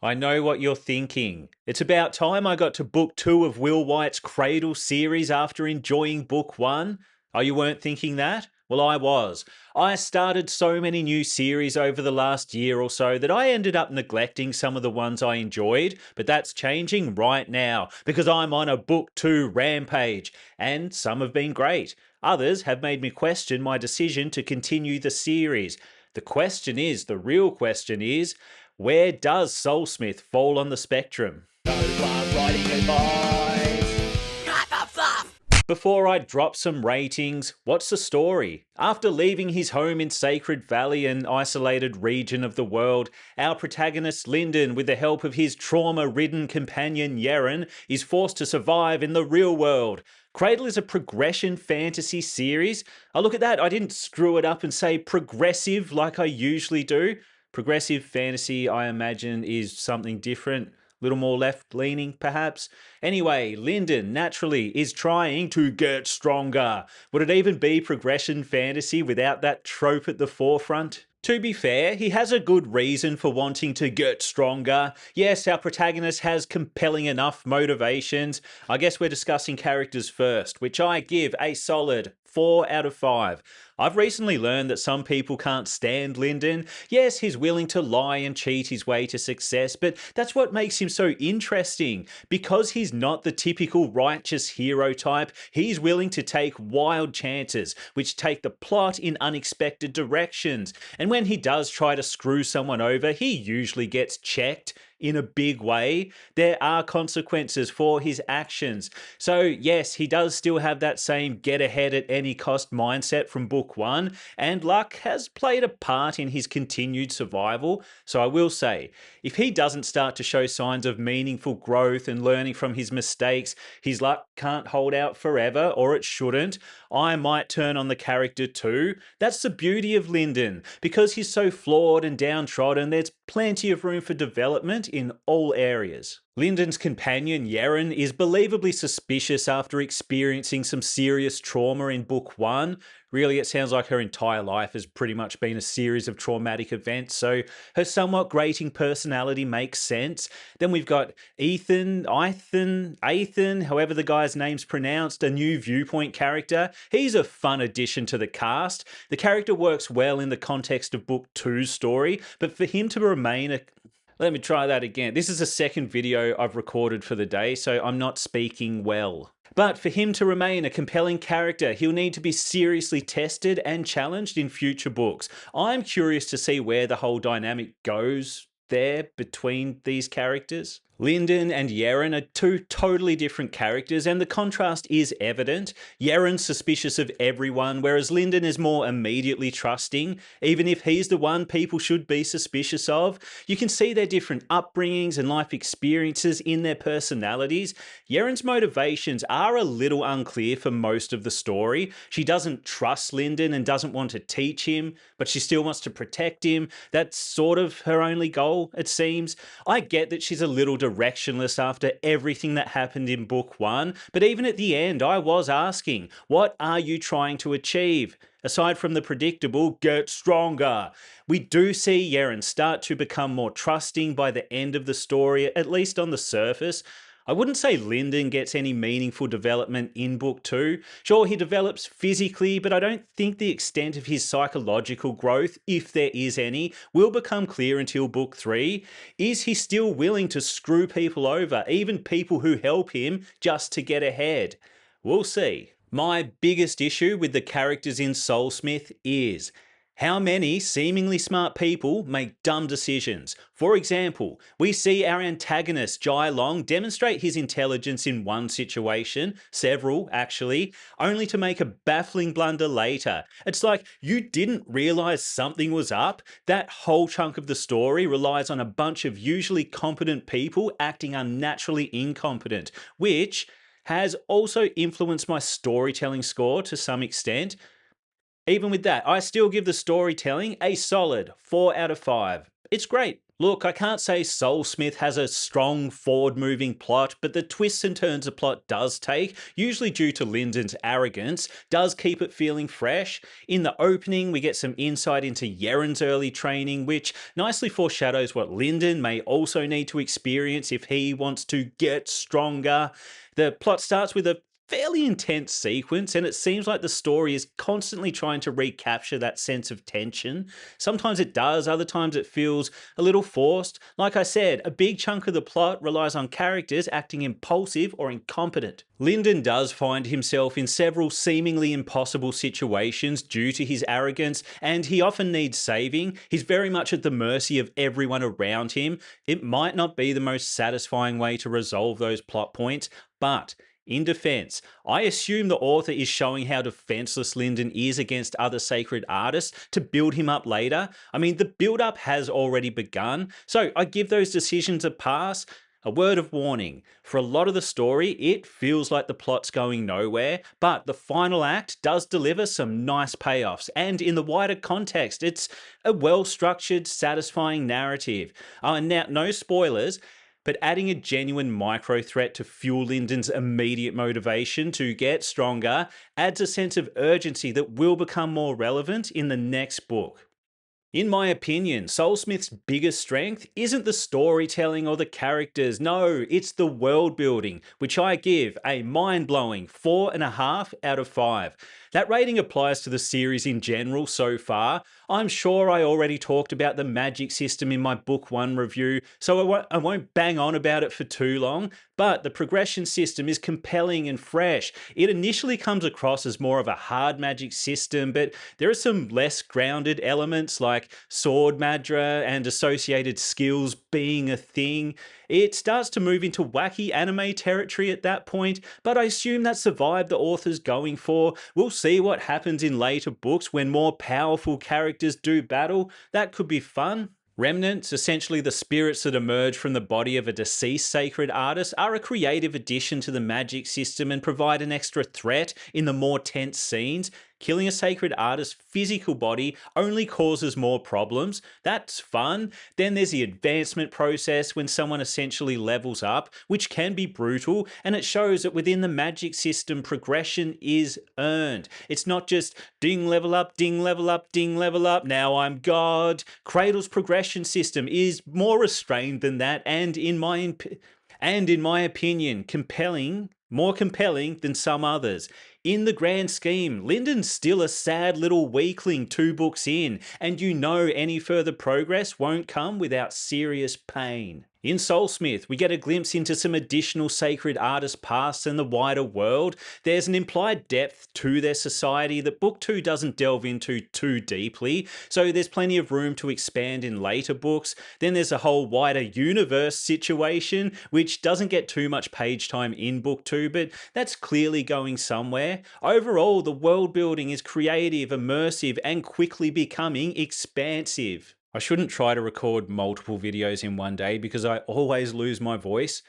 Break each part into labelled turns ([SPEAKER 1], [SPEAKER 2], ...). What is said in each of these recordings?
[SPEAKER 1] I know what you're thinking. It's about time I got to book 2 of Will Wight's Cradle series after enjoying book 1. Oh, you weren't thinking that? Well, I was. I started so many new series over the last year or so that I ended up neglecting some of the ones I enjoyed, but that's changing right now because I'm on a book 2 rampage, and some have been great. Others have made me question my decision to continue the series. The real question is, where does Soulsmith fall on the spectrum? No one writing advice. Not the fluff. Before I drop some ratings, what's the story? After leaving his home in Sacred Valley, an isolated region of the world, our protagonist Lyndon, with the help of his trauma-ridden companion Yeren, is forced to survive in the real world. Cradle is a progression fantasy series. Oh, look at that. I didn't screw it up and say progressive like I usually do. Progressive fantasy, I imagine, is something different. A little more left leaning, perhaps. Anyway, Lyndon naturally is trying to get stronger. Would it even be progression fantasy without that trope at the forefront? To be fair, he has a good reason for wanting to get stronger. Yes, our protagonist has compelling enough motivations. I guess we're discussing characters first, which I give a solid 4 out of 5. I've recently learned that some people can't stand Lyndon. Yes, he's willing to lie and cheat his way to success, but that's what makes him so interesting. Because he's not the typical righteous hero type, he's willing to take wild chances, which take the plot in unexpected directions. And when he does try to screw someone over, he usually gets checked in a big way. There are consequences for his actions. So yes, he does still have that same get ahead at any cost mindset from book 1, and luck has played a part in his continued survival. So I will say, if he doesn't start to show signs of meaningful growth and learning from his mistakes, his luck can't hold out forever, or it shouldn't. I might turn on the character too. That's the beauty of Lyndon. Because he's so flawed and downtrodden, there's plenty of room for development in all areas. Lyndon's companion, Yeren, is believably suspicious after experiencing some serious trauma in book 1. Really, it sounds like her entire life has pretty much been a series of traumatic events, so her somewhat grating personality makes sense. Then we've got Ethan, however the guy's name's pronounced, a new viewpoint character. He's a fun addition to the cast. The character works well in the context of book 2's story, but for him to remain a let me try that again. This is the second video I've recorded for the day, so I'm not speaking well. But for him to remain a compelling character, he'll need to be seriously tested and challenged in future books. I'm curious to see where the whole dynamic goes there between these characters. Lyndon and Yeren are two totally different characters, and the contrast is evident. Yeren's suspicious of everyone, whereas Lyndon is more immediately trusting, even if he's the one people should be suspicious of. You can see their different upbringings and life experiences in their personalities. Yeren's motivations are a little unclear for most of the story. She doesn't trust Lyndon and doesn't want to teach him, but she still wants to protect him. That's sort of her only goal, it seems. I get that she's a little directionless after everything that happened in book 1, but even at the end I was asking, what are you trying to achieve? Aside from the predictable, get stronger. We do see Yeren start to become more trusting by the end of the story, at least on the surface. I wouldn't say Lyndon gets any meaningful development in book 2. Sure, he develops physically, but I don't think the extent of his psychological growth, if there is any, will become clear until book 3. Is he still willing to screw people over, even people who help him, just to get ahead? We'll see. My biggest issue with the characters in Soulsmith is how many seemingly smart people make dumb decisions. For example, we see our antagonist Jai Long demonstrate his intelligence in one situation, several actually, only to make a baffling blunder later. It's like you didn't realize something was up. That whole chunk of the story relies on a bunch of usually competent people acting unnaturally incompetent, which has also influenced my storytelling score to some extent. Even with that, I still give the storytelling a solid 4 out of 5. It's great. Look, I can't say Soulsmith has a strong forward-moving plot, but the twists and turns the plot does take, usually due to Lyndon's arrogance, does keep it feeling fresh. In the opening, we get some insight into Yeren's early training, which nicely foreshadows what Lyndon may also need to experience if he wants to get stronger. The plot starts with a fairly intense sequence, and it seems like the story is constantly trying to recapture that sense of tension. Sometimes it does, other times it feels a little forced. Like I said, a big chunk of the plot relies on characters acting impulsive or incompetent. Lyndon does find himself in several seemingly impossible situations due to his arrogance, and he often needs saving. He's very much at the mercy of everyone around him. It might not be the most satisfying way to resolve those plot points, but in defense, I assume the author is showing how defenseless Lyndon is against other sacred artists to build him up later. I mean, the build up has already begun, so I give those decisions a pass. A word of warning, for a lot of the story, it feels like the plot's going nowhere, but the final act does deliver some nice payoffs, and in the wider context, it's a well-structured, satisfying narrative. Now, no spoilers, but adding a genuine micro threat to fuel Lyndon's immediate motivation to get stronger adds a sense of urgency that will become more relevant in the next book. In my opinion, Soulsmith's biggest strength isn't the storytelling or the characters, no, it's the world building, which I give a mind-blowing 4.5 out of 5. That rating applies to the series in general so far. I'm sure I already talked about the magic system in my book 1 review, so I won't bang on about it for too long, but the progression system is compelling and fresh. It initially comes across as more of a hard magic system, but there are some less grounded elements like sword madra and associated skills being a thing. It starts to move into wacky anime territory at that point, but I assume that's the vibe the author's going for. We'll see what happens in later books when more powerful characters do battle. That could be fun. Remnants, essentially the spirits that emerge from the body of a deceased sacred artist, are a creative addition to the magic system and provide an extra threat in the more tense scenes. Killing a sacred artist's physical body only causes more problems. That's fun. Then there's the advancement process when someone essentially levels up, which can be brutal, and it shows that within the magic system, progression is earned. It's not just ding level up, ding level up, ding level up, now I'm God. Cradle's progression system is more restrained than that, and in my opinion, more compelling than some others. In the grand scheme, Lyndon's still a sad little weakling 2 books in, and you know any further progress won't come without serious pain. In Soulsmith, we get a glimpse into some additional sacred artist pasts and the wider world. There's an implied depth to their society that Book 2 doesn't delve into too deeply, so there's plenty of room to expand in later books. Then there's a whole wider universe situation, which doesn't get too much page time in Book 2, but that's clearly going somewhere. Overall, the world building is creative, immersive, and quickly becoming expansive. I shouldn't try to record multiple videos in one day because I always lose my voice.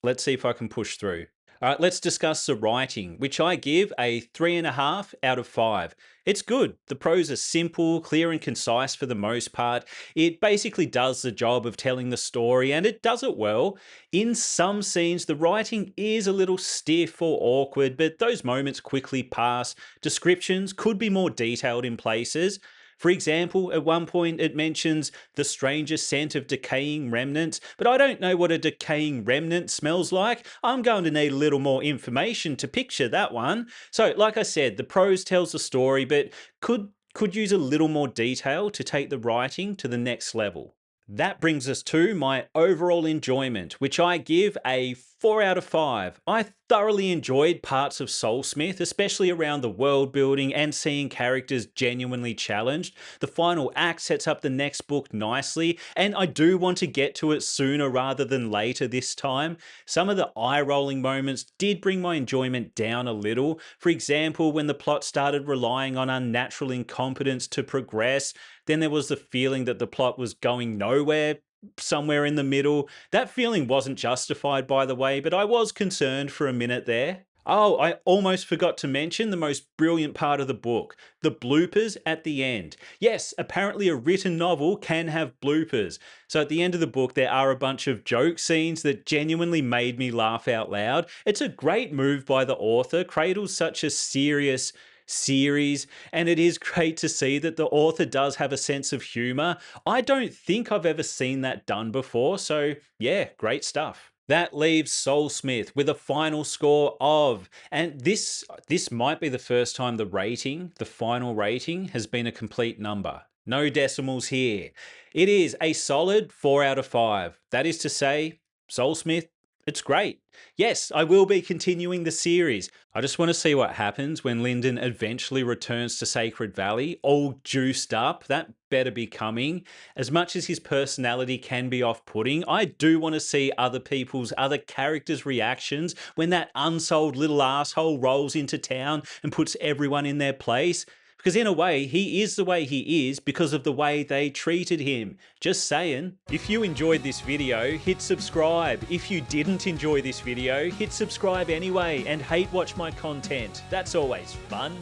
[SPEAKER 1] Let's see if I can push through. All right, let's discuss the writing, which I give a 3.5 out of 5. It's good. The prose is simple, clear and concise for the most part. It basically does the job of telling the story, and it does it well. In some scenes, the writing is a little stiff or awkward, but those moments quickly pass. Descriptions could be more detailed in places. For example, at one point it mentions the strangest scent of decaying remnants, but I don't know what a decaying remnant smells like. I'm going to need a little more information to picture that one. So, like I said, the prose tells the story, but could use a little more detail to take the writing to the next level. That brings us to my overall enjoyment, which I give a 4 out of 5. I thoroughly enjoyed parts of Soulsmith, especially around the world building and seeing characters genuinely challenged. The final act sets up the next book nicely, and I do want to get to it sooner rather than later this time. Some of the eye-rolling moments did bring my enjoyment down a little. For example, when the plot started relying on unnatural incompetence to progress, then there was the feeling that the plot was going nowhere, somewhere in the middle. That feeling wasn't justified, by the way, but I was concerned for a minute there. Oh, I almost forgot to mention the most brilliant part of the book, the bloopers at the end. Yes, apparently a written novel can have bloopers. So at the end of the book, there are a bunch of joke scenes that genuinely made me laugh out loud. It's a great move by the author. Cradle's such a serious series, and it is great to see that the author does have a sense of humor. I don't think I've ever seen that done before, so yeah, great stuff. That leaves Soulsmith with a final score of, and this might be the first time the final rating, has been a complete number. No decimals here. It is a solid 4 out of 5. That is to say, Soulsmith, it's great. Yes, I will be continuing the series. I just want to see what happens when Lyndon eventually returns to Sacred Valley, all juiced up. That better be coming. As much as his personality can be off-putting, I do want to see other characters' reactions when that unsold little asshole rolls into town and puts everyone in their place. Because in a way, he is the way he is because of the way they treated him. Just saying. If you enjoyed this video, hit subscribe. If you didn't enjoy this video, hit subscribe anyway and hate watch my content. That's always fun.